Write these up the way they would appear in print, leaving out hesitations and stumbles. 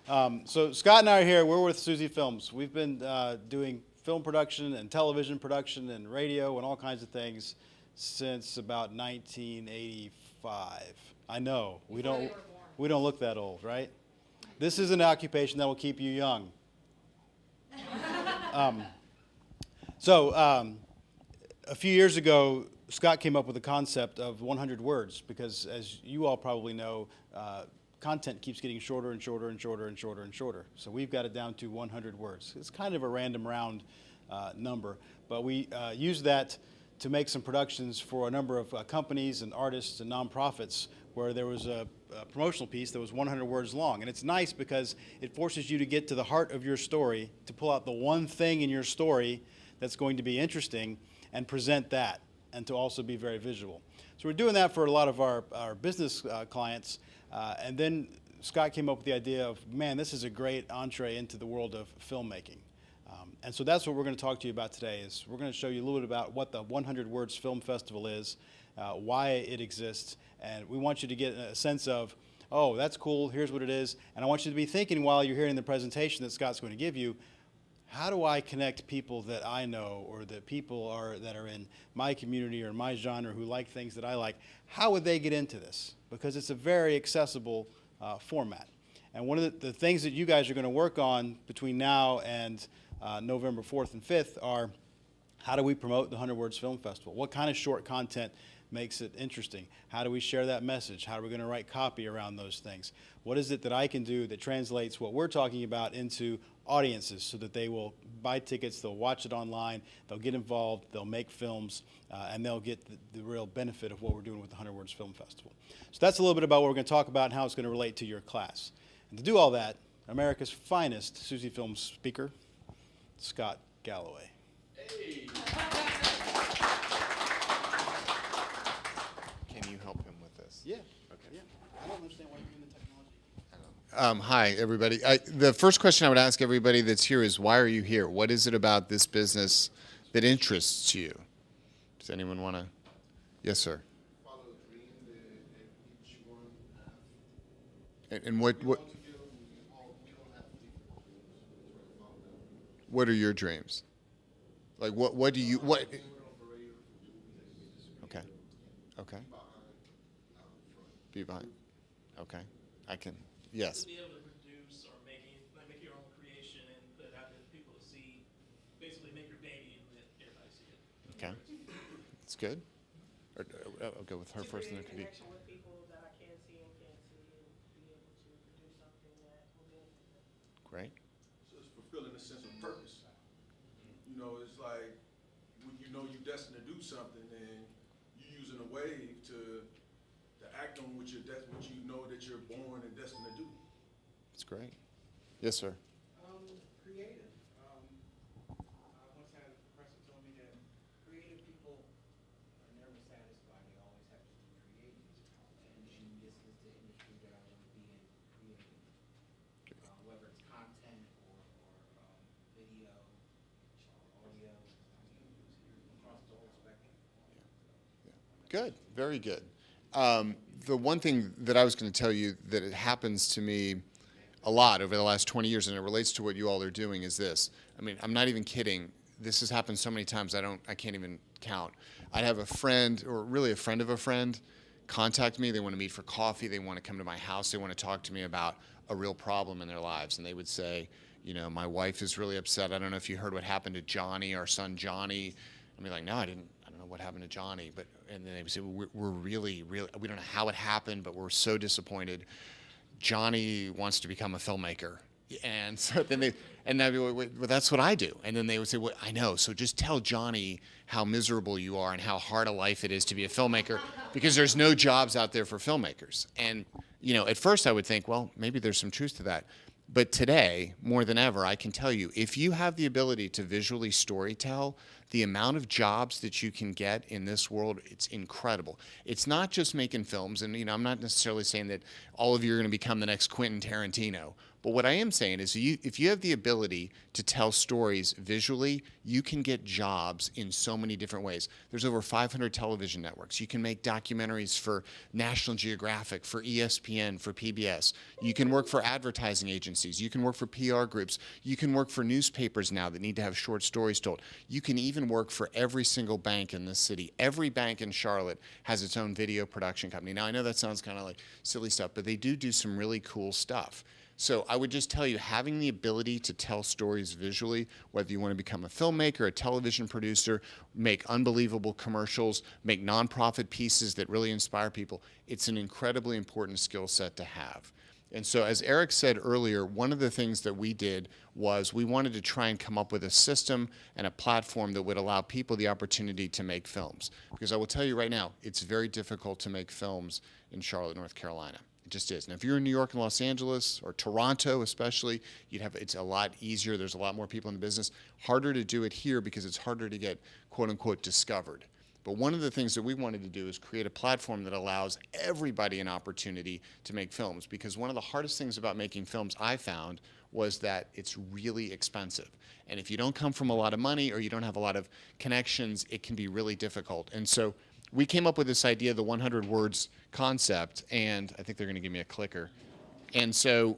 So Scott and I are here. We're with Suzy Films. We've been doing film production and television production and radio and all kinds of things since about 1985. I know we don't look that old, right? This is an occupation that will keep you young. A few years ago, Scott came up with the concept of 100 words because, as you all probably know, content keeps getting shorter and shorter and shorter and shorter and shorter. So we've got it down to 100 words. It's kind of a random round number, but we use that to make some productions for a number of companies and artists and nonprofits where there was a promotional piece that was 100 words long. And it's nice because it forces you to get to the heart of your story, to pull out the one thing in your story that's going to be interesting and present that, and to also be very visual. So we're doing that for a lot of our business clients. And then Scott came up with the idea of, man, this is a great entree into the world of filmmaking. And so that's what we're going to talk to you about today. Is we're going to show you a little bit about what the 100 Words Film Festival is, why it exists, and we want you to get a sense of, oh, that's cool, here's what it is. And I want you to be thinking while you're hearing the presentation that Scott's going to give you, how do I connect people that I know or that people that are in my community or my genre who like things that I like? How would they get into this? Because it's a very accessible format. And one of the things that you guys are going to work on between now and November 4th and 5th are, how do we promote the 100 Words Film Festival? What kind of short content makes it interesting? How do we share that message? How are we going to write copy around those things? What is it that I can do that translates what we're talking about into audiences so that they will buy tickets, they'll watch it online, they'll get involved, they'll make films, and they'll get the real benefit of what we're doing with the 100 Words Film Festival. So that's a little bit about what we're going to talk about and how it's going to relate to your class. And to do all that, America's finest Suzy Films speaker, Scott Galloway. Hey. Can you help him with this? Yeah. Okay. Yeah. I don't understand why you're doing the technology. Hi, everybody. The first question I would ask everybody that's here is, why are you here? What is it about this business that interests you? Does anyone want to? Yes, sir. Follow a dream that each one have. And what We don't have different dreams. what are your dreams? Like what do you what? Okay. Okay. Be behind. Okay. I can. Yes. To be able to produce or make your own creation and have people to see, basically make your baby and let everybody see it. Okay. That's good. Or, I'll go with her first, and then it could be. Connection with people that I can see and can't see, and be able to produce something that will benefit them. Great. So it's fulfilling a sense of purpose. You know, it's like when you know you're destined to do something, and you're using a wave to act on what what you know that you're born and destined to do. That's great. Yes, sir. Creative. I once had a professor told me that creative people are never satisfied. They always have to be creative. And this is the industry that I want to be in, creative. Whether it's content or video or audio, across the whole spectrum. Good. Very good. The one thing that I was going to tell you that it happens to me a lot over the last 20 years, and it relates to what you all are doing, is this. I mean, I'm not even kidding. This has happened so many times I can't even count. I'd have a friend, or really a friend of a friend, contact me. They want to meet for coffee. They want to come to my house. They want to talk to me about a real problem in their lives. And they would say, you know, my wife is really upset. I don't know if you heard what happened to Johnny, our son Johnny. I'd be like, no, I didn't. I don't know what happened to Johnny. And then they would say, we're really, we don't know how it happened, but we're so disappointed. Johnny wants to become a filmmaker. And so then I'd be like, well, that's what I do. And then they would say, well, I know. So just tell Johnny how miserable you are and how hard a life it is to be a filmmaker, because there's no jobs out there for filmmakers. And, you know, at first I would think, well, maybe there's some truth to that. But today, more than ever, I can tell you, if you have the ability to visually storytell, the amount of jobs that you can get in this world, it's incredible. It's not just making films, and I'm not necessarily saying that all of you are going to become the next Quentin Tarantino. But what I am saying is if you have the ability to tell stories visually, you can get jobs in so many different ways. There's over 500 television networks. You can make documentaries for National Geographic, for ESPN, for PBS. You can work for advertising agencies. You can work for PR groups. You can work for newspapers now that need to have short stories told. You can even work for every single bank in this city. Every bank in Charlotte has its own video production company. Now, I know that sounds kind of like silly stuff, but they do some really cool stuff. So I would just tell you, having the ability to tell stories visually, whether you want to become a filmmaker, a television producer, make unbelievable commercials, make nonprofit pieces that really inspire people, it's an incredibly important skill set to have. And so as Eric said earlier, one of the things that we did was we wanted to try and come up with a system and a platform that would allow people the opportunity to make films. Because I will tell you right now, it's very difficult to make films in Charlotte, North Carolina. It just is. Now, if you're in New York and Los Angeles, or Toronto especially, it's a lot easier. There's a lot more people in the business. Harder to do it here because it's harder to get, quote unquote, discovered. But one of the things that we wanted to do is create a platform that allows everybody an opportunity to make films. Because one of the hardest things about making films I found was that it's really expensive. And if you don't come from a lot of money or you don't have a lot of connections, it can be really difficult. And so we came up with this idea, the 100 words concept, and I think they're going to give me a clicker. And so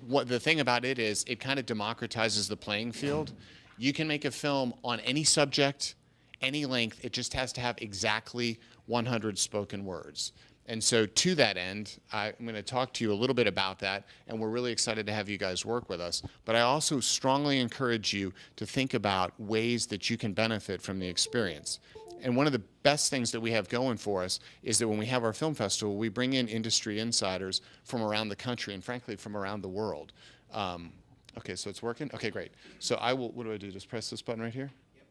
what the thing about it is it kind of democratizes the playing field. You can make a film on any subject, any length. It just has to have exactly 100 spoken words. And so to that end, I'm going to talk to you a little bit about that, and we're really excited to have you guys work with us. But I also strongly encourage you to think about ways that you can benefit from the experience. And one of the best things that we have going for us is that when we have our film festival, we bring in industry insiders from around the country and, frankly, from around the world. Okay, so it's working? Okay, great. So I will, what do I do? Just press this button right here? Yep.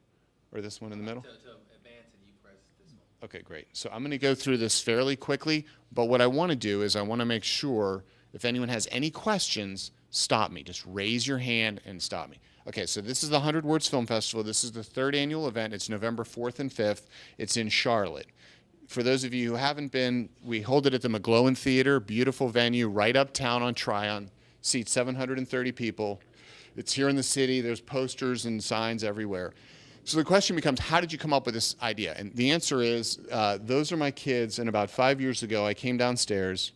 Or this one in the middle? To advance, and you press this one. Okay, great. So I'm going to go through this fairly quickly, but what I want to do is I want to make sure if anyone has any questions, stop me. Just raise your hand and stop me. Okay, so this is the 100 Words Film Festival. This is the third annual event. It's November 4th and 5th. It's in Charlotte. For those of you who haven't been, we hold it at the McGlowan Theater, beautiful venue right uptown on Tryon, seats 730 people. It's here in the city. There's posters and signs everywhere. So the question becomes, how did you come up with this idea? And the answer is, those are my kids, and about 5 years ago, I came downstairs,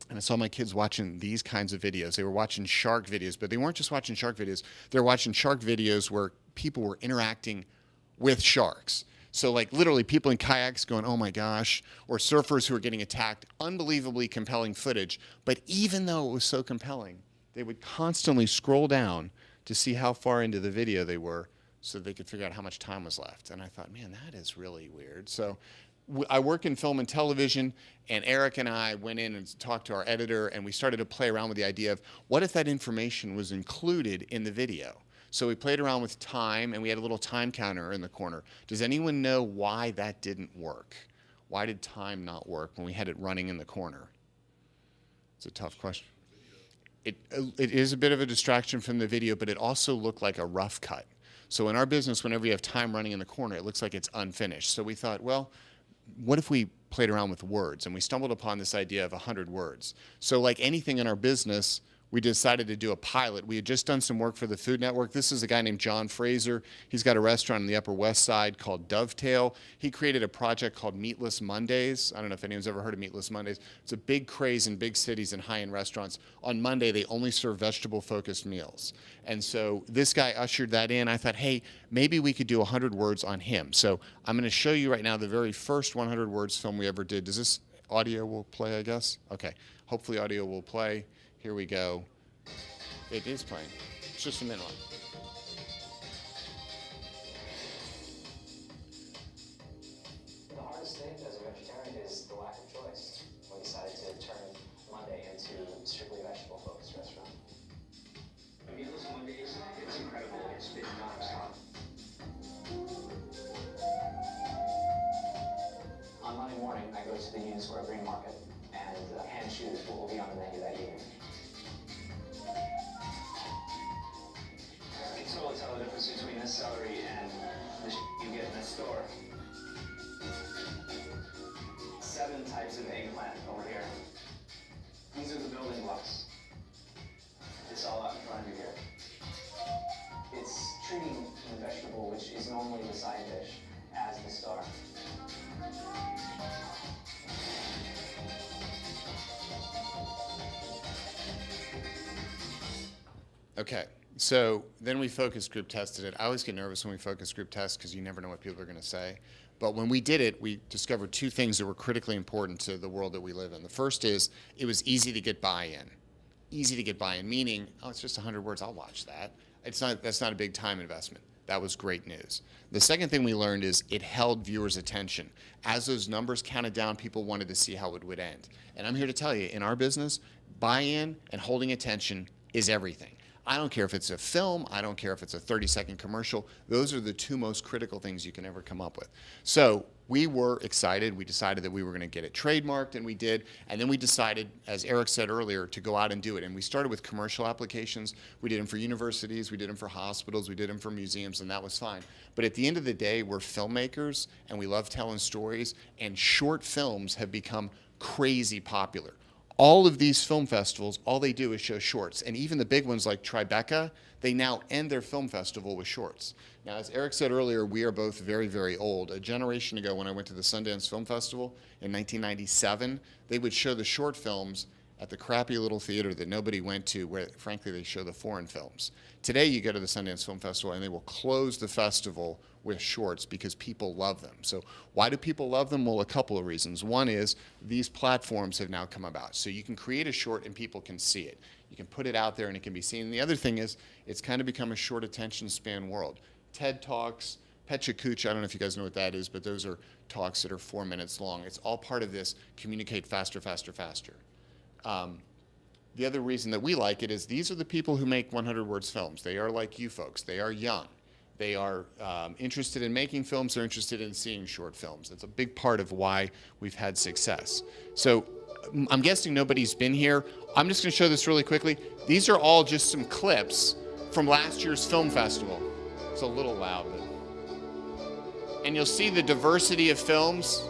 and I saw my kids watching these kinds of videos. They were watching shark videos, but they weren't just watching shark videos. They were watching shark videos where people were interacting with sharks. So like literally people in kayaks going, oh my gosh, or surfers who are getting attacked. Unbelievably compelling footage. But even though it was so compelling, they would constantly scroll down to see how far into the video they were so they could figure out how much time was left. And I thought, man, that is really weird. So I work in film and television, and Eric and I went in and talked to our editor, and we started to play around with the idea of what if that information was included in the video? So we played around with time, and we had a little time counter in the corner. Does anyone know why that didn't work? Why did time not work when we had it running in the corner? It's a tough question. It is a bit of a distraction from the video, but it also looked like a rough cut. So in our business, whenever you have time running in the corner, it looks like it's unfinished. So we thought, well, what if we played around with words? And we stumbled upon this idea of 100 words. So like anything in our business, we decided to do a pilot. We had just done some work for the Food Network. This is a guy named John Fraser. He's got a restaurant in the Upper West Side called Dovetail. He created a project called Meatless Mondays. I don't know if anyone's ever heard of Meatless Mondays. It's a big craze in big cities and high-end restaurants. On Monday, they only serve vegetable-focused meals. And so this guy ushered that in. I thought, hey, maybe we could do 100 words on him. So I'm going to show you right now the very first 100 words film we ever did. Does this audio will play, I guess? Okay. Hopefully audio will play. Here we go. It is playing. It's just a minute. The hardest thing as a vegetarian is the lack of choice. We decided to turn Monday into a strictly vegetable-focused restaurant. Meatless Mondays, it's incredible. It's been nonstop. On Monday morning, I go to the Union Square Green Market, and hand choose what will be on the menu that evening. Okay, so then we focus group tested it. I always get nervous when we focus group test because you never know what people are going to say. But when we did it, we discovered two things that were critically important to the world that we live in. The first is it was easy to get buy-in. Easy to get buy-in, meaning, oh, it's just 100 words, I'll watch that. That's not a big time investment. That was great news. The second thing we learned is it held viewers' attention. As those numbers counted down, people wanted to see how it would end. And I'm here to tell you, in our business, buy-in and holding attention is everything. I don't care if it's a film, I don't care if it's a 30-second commercial. Those are the two most critical things you can ever come up with. So we were excited. We decided that we were going to get it trademarked, and we did. And then we decided, as Eric said earlier, to go out and do it. And we started with commercial applications. We did them for universities, we did them for hospitals, we did them for museums, and that was fine. But at the end of the day, we're filmmakers, and we love telling stories, and short films have become crazy popular. All of these film festivals, all they do is show shorts. And even the big ones like Tribeca, they now end their film festival with shorts. Now, as Eric said earlier, we are both very, very old. A generation ago, when I went to the Sundance Film Festival in 1997, they would show the short films at the crappy little theater that nobody went to, where, frankly, they show the foreign films. Today, you go to the Sundance Film Festival, and they will close the festival with shorts because people love them. So why do people love them? Well, a couple of reasons. One is these platforms have now come about. So you can create a short and people can see it. You can put it out there and it can be seen. And the other thing is it's kind of become a short attention span world. TED Talks, Pechakucha, I don't know if you guys know what that is, but those are talks that are 4 minutes long. It's all part of this communicate faster, faster, faster. The other reason that we like it is these are the people who make 100 words films. They are like you folks. They are young. They are interested in making films. They're interested in seeing short films. It's a big part of why we've had success. So I'm guessing nobody's been here. I'm just going to show this really quickly. These are all just some clips from last year's film festival. It's a little loud, but... And you'll see the diversity of films.